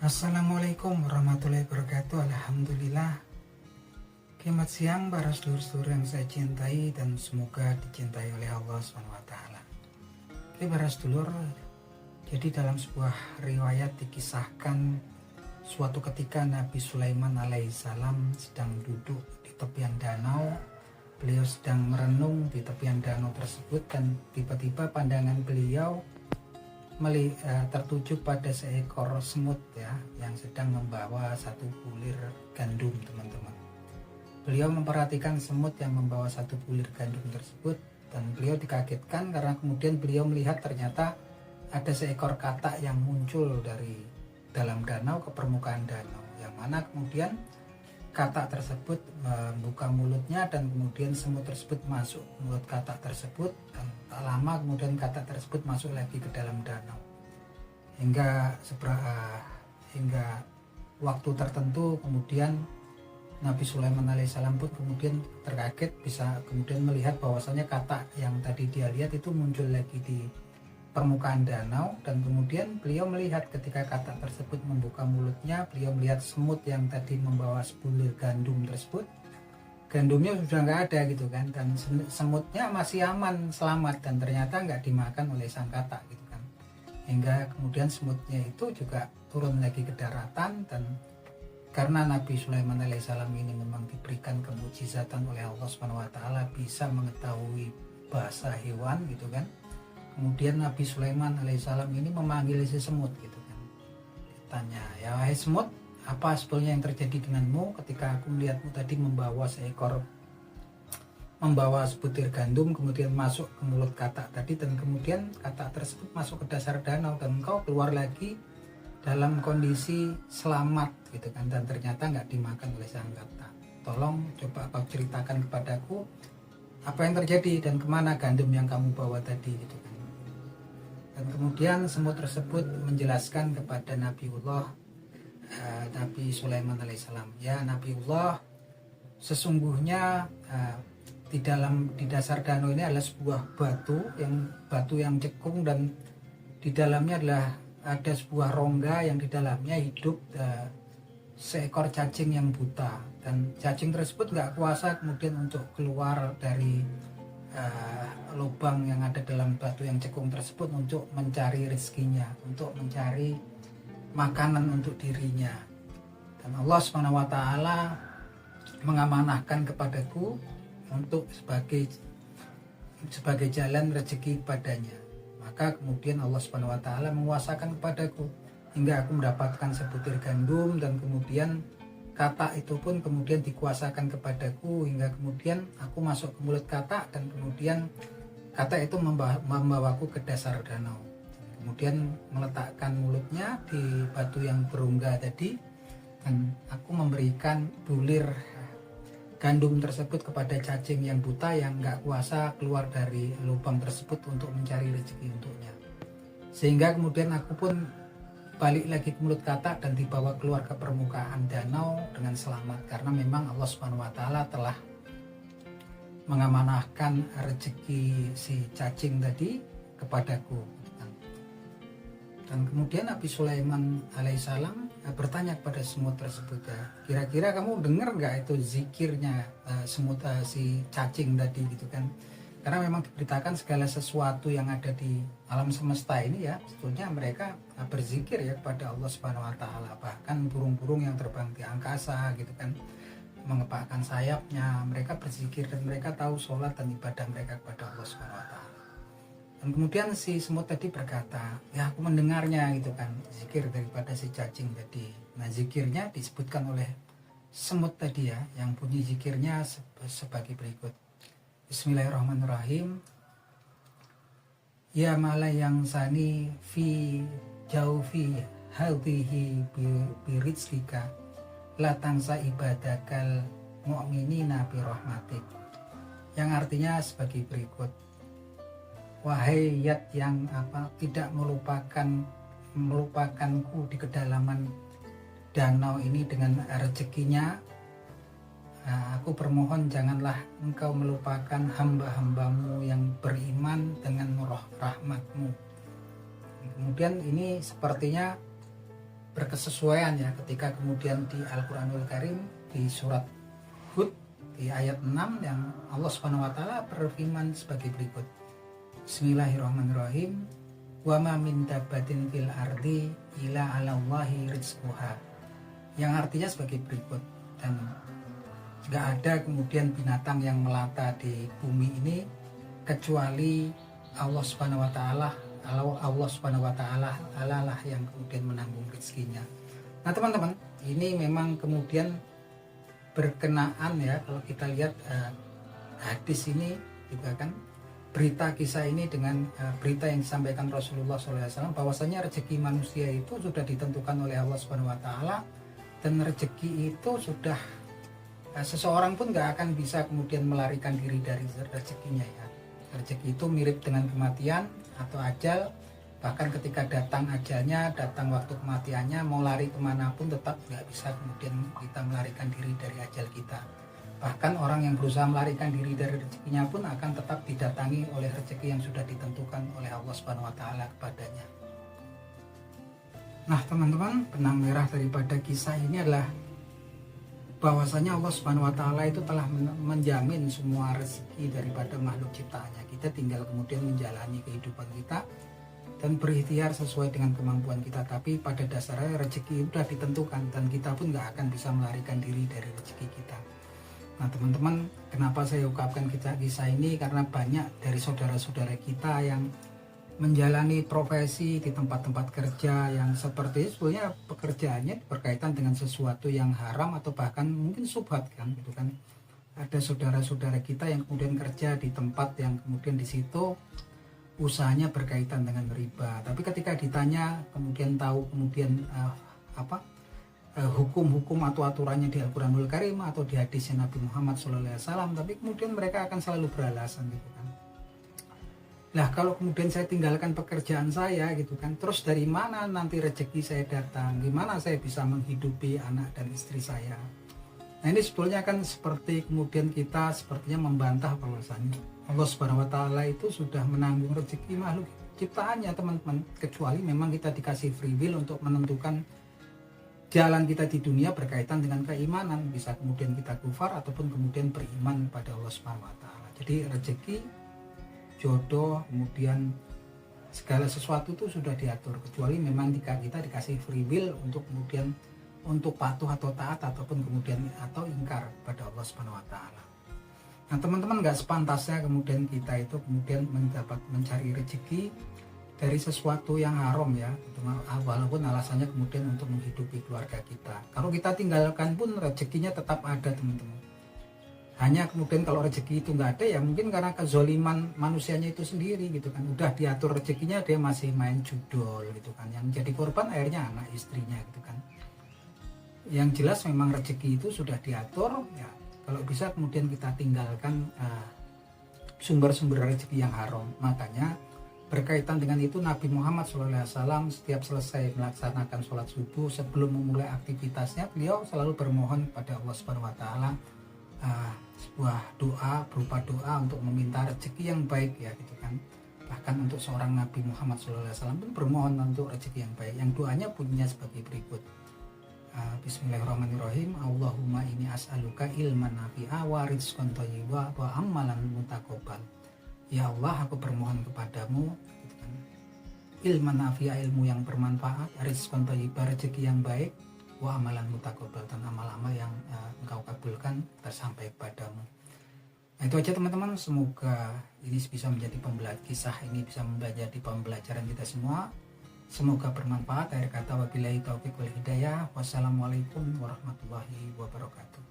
Assalamualaikum warahmatullahi wabarakatuh. Alhamdulillah. Selamat siang para sedulur-sedulur yang saya cintai dan semoga dicintai oleh Allah SWT. Oke para sedulur, jadi dalam sebuah riwayat dikisahkan suatu ketika Nabi Sulaiman alaihissalam sedang duduk di tepian danau. Beliau sedang merenung di tepian danau tersebut dan tiba-tiba pandangan beliau tertuju pada seekor semut ya, yang sedang membawa satu bulir gandum, teman-teman. Beliau memperhatikan semut yang membawa satu bulir gandum tersebut dan beliau dikagetkan karena kemudian beliau melihat ternyata ada seekor katak yang muncul dari dalam danau ke permukaan danau, yang mana kemudian katak tersebut membuka mulutnya dan kemudian semut tersebut masuk mulut katak tersebut, dan tak lama kemudian katak tersebut masuk lagi ke dalam danau hingga waktu tertentu. Kemudian Nabi Sulaiman alaihissalam pun kemudian terkaget bisa kemudian melihat bahwasanya katak yang tadi dia lihat itu muncul lagi di permukaan danau, dan kemudian beliau melihat ketika katak tersebut membuka mulutnya, beliau melihat semut yang tadi membawa sebulir gandum tersebut, gandumnya sudah nggak ada gitu kan, dan semutnya masih aman selamat dan ternyata nggak dimakan oleh sang katak gitu kan, hingga kemudian semutnya itu juga turun lagi ke daratan. Dan karena Nabi Sulaiman alaihissalam ini memang diberikan kemujizatan oleh Allah SWT, bisa mengetahui bahasa hewan gitu kan. Kemudian Nabi Sulaiman alaihissalam ini memanggil si semut gitu kan. Tanya, ya wahai semut, apa sebetulnya yang terjadi denganmu ketika aku melihatmu tadi membawa sebutir gandum kemudian masuk ke mulut katak tadi, dan kemudian katak tersebut masuk ke dasar danau dan engkau keluar lagi dalam kondisi selamat gitu kan, dan ternyata nggak dimakan oleh sang katak. Tolong coba kau ceritakan kepadaku apa yang terjadi dan kemana gandum yang kamu bawa tadi gitu kan. Dan kemudian semut tersebut menjelaskan kepada Nabi Sulaiman alaihissalam, ya Nabiullah, sesungguhnya di dasar danau ini adalah sebuah batu yang cekung, dan di dalamnya ada sebuah rongga yang di dalamnya hidup seekor cacing yang buta, dan cacing tersebut nggak kuasa kemudian untuk keluar dari lubang yang ada dalam batu yang cekung tersebut untuk mencari rezekinya, untuk mencari makanan untuk dirinya. Dan Allah SWT mengamanahkan kepadaku untuk sebagai jalan rezeki padanya. Maka kemudian Allah SWT menguasakan kepadaku hingga aku mendapatkan sebutir gandum, dan kemudian katak itu pun kemudian dikuasakan kepadaku hingga kemudian aku masuk ke mulut katak, dan kemudian katak itu membawaku ke dasar danau, kemudian meletakkan mulutnya di batu yang berongga tadi, dan aku memberikan bulir gandum tersebut kepada cacing yang buta yang nggak kuasa keluar dari lubang tersebut untuk mencari rezeki untuknya, sehingga kemudian aku pun balik lagi ke mulut katak dan dibawa keluar ke permukaan danau dengan selamat, karena memang Allah SWT telah mengamanahkan rezeki si cacing tadi kepadaku. Dan kemudian Nabi Sulaiman alaihissalam bertanya kepada semut tersebut, kira-kira kamu dengar nggak itu zikirnya si cacing tadi gitu kan. Karena memang diberitakan segala sesuatu yang ada di alam semesta ini ya, sebetulnya mereka berzikir ya kepada Allah Subhanahu wa taala. Bahkan burung-burung yang terbang di angkasa gitu kan, mengepakkan sayapnya, mereka berzikir dan mereka tahu sholat dan ibadah mereka kepada Allah Subhanahu wa taala. Dan kemudian si semut tadi berkata, ya aku mendengarnya gitu kan, zikir daripada si cacing tadi. Nah zikirnya disebutkan oleh semut tadi ya, yang bunyi zikirnya sebagai berikut. Bismillahirrahmanirrahim. Ya malayang sani fi jaufi hadhihi birizkika la tangsa ibadakal mu'minina bi rahmatik. Yang artinya sebagai berikut. Wahai yat yang tidak melupakanku di kedalaman danau ini dengan rezekinya, aku bermohon janganlah engkau melupakan hamba-hambamu yang beriman dengan rahmatmu. Kemudian ini sepertinya berkesesuaian ya, ketika kemudian di Al-Quranul Karim di surat Hud di ayat 6 yang Allah Subhanahu wa taala berfirman sebagai berikut. Bismillahirrahmanirrahim. Wa ma min dabbatin fil ardi illa 'alallahi rizquha. Yang artinya sebagai berikut, dan nggak ada kemudian binatang yang melata di bumi ini kecuali Allah Subhanahu wa taala. Allah Subhanahu wa taala Allah yang kemudian menanggung rezekinya. Nah, teman-teman, ini memang kemudian berkenaan ya, kalau kita lihat hadis ini juga kan, berita kisah ini dengan berita yang disampaikan Rasulullah SAW bahwasanya rezeki manusia itu sudah ditentukan oleh Allah Subhanahu wa taala, dan rezeki itu sudah seseorang pun nggak akan bisa kemudian melarikan diri dari rezekinya ya. Rezeki itu mirip dengan kematian atau ajal, bahkan ketika datang ajalnya, datang waktu kematiannya, mau lari kemanapun tetap nggak bisa kemudian kita melarikan diri dari ajal kita. Bahkan orang yang berusaha melarikan diri dari rezekinya pun akan tetap didatangi oleh rezeki yang sudah ditentukan oleh Allah Subhanahu wa taala kepadanya. Nah, teman-teman, benang merah daripada kisah ini adalah bahwasanya Allah Subhanahu wa taala itu telah menjamin semua rezeki daripada makhluk ciptaannya. Kita tinggal kemudian menjalani kehidupan kita dan berikhtiar sesuai dengan kemampuan kita, tapi pada dasarnya rezeki sudah ditentukan dan kita pun nggak akan bisa melarikan diri dari rezeki kita. Nah, teman-teman, kenapa saya ungkapkan kisah ini? Karena banyak dari saudara-saudara kita yang menjalani profesi di tempat-tempat kerja yang seperti sebetulnya pekerjaannya berkaitan dengan sesuatu yang haram atau bahkan mungkin syubhat kan gitu kan. Ada saudara-saudara kita yang kemudian kerja di tempat yang kemudian di situ usahanya berkaitan dengan riba, tapi ketika ditanya kemudian tahu kemudian hukum-hukum atau aturannya di Al-Quranul Karim atau di hadisnya Nabi Muhammad SAW, tapi kemudian mereka akan selalu beralasan gitu kan. Nah, kalau kemudian saya tinggalkan pekerjaan saya gitu kan, terus dari mana nanti rezeki saya datang? Gimana saya bisa menghidupi anak dan istri saya? Nah, ini sebetulnya kan seperti kemudian kita sepertinya membantah bahwasannya Allah Subhanahu wa taala itu sudah menanggung rezeki makhluk ciptaannya, teman-teman. Kecuali memang kita dikasih free will untuk menentukan jalan kita di dunia berkaitan dengan keimanan, bisa kemudian kita kufar ataupun kemudian beriman pada Allah Subhanahu wa taala. Jadi rezeki, jodoh, kemudian segala sesuatu itu sudah diatur, kecuali memang jika kita dikasih free will untuk kemudian untuk patuh atau taat ataupun kemudian atau ingkar pada Allah Subhanahu wa taala. Nah, teman-teman, nggak sepantasnya kemudian kita itu kemudian mencari rezeki dari sesuatu yang haram ya, walaupun alasannya kemudian untuk menghidupi keluarga kita. Kalau kita tinggalkan pun rezekinya tetap ada, teman-teman. Hanya kemudian kalau rezeki itu nggak ada ya mungkin karena kezoliman manusianya itu sendiri gitu kan. Udah diatur rezekinya, dia masih main judol gitu kan. Yang jadi korban akhirnya anak istrinya gitu kan. Yang jelas memang rezeki itu sudah diatur ya. Kalau bisa kemudian kita tinggalkan sumber-sumber rezeki yang haram. Makanya berkaitan dengan itu Nabi Muhammad SAW setiap selesai melaksanakan sholat subuh, sebelum memulai aktivitasnya, beliau selalu bermohon pada Allah Subhanahu wa taala sebuah doa berupa doa untuk meminta rezeki yang baik ya gitu kan. Bahkan untuk seorang Nabi Muhammad SAW pun bermohon untuk rezeki yang baik, yang doanya bunyinya sebagai berikut. Bismillahirrahmanirrahim. Allahumma inni as'aluka ilman nafi'a wa rizqan thayyiba wa amalan mutaqabbal. Ya Allah, aku bermohon kepadamu gitu kan, ilman nafi'a, ilmu yang bermanfaat, rizqan thayyiba, rezeki yang baik, wa amalan mutaqabbal, dan amal-amal yang engkau kabulkan tersampai padamu. Nah, itu aja teman-teman, semoga ini bisa menjadi kisah ini bisa menjadi pembelajaran kita semua. Semoga bermanfaat. Akhir kata, wabillahi taufiq wal hidayah. Wassalamualaikum warahmatullahi wabarakatuh.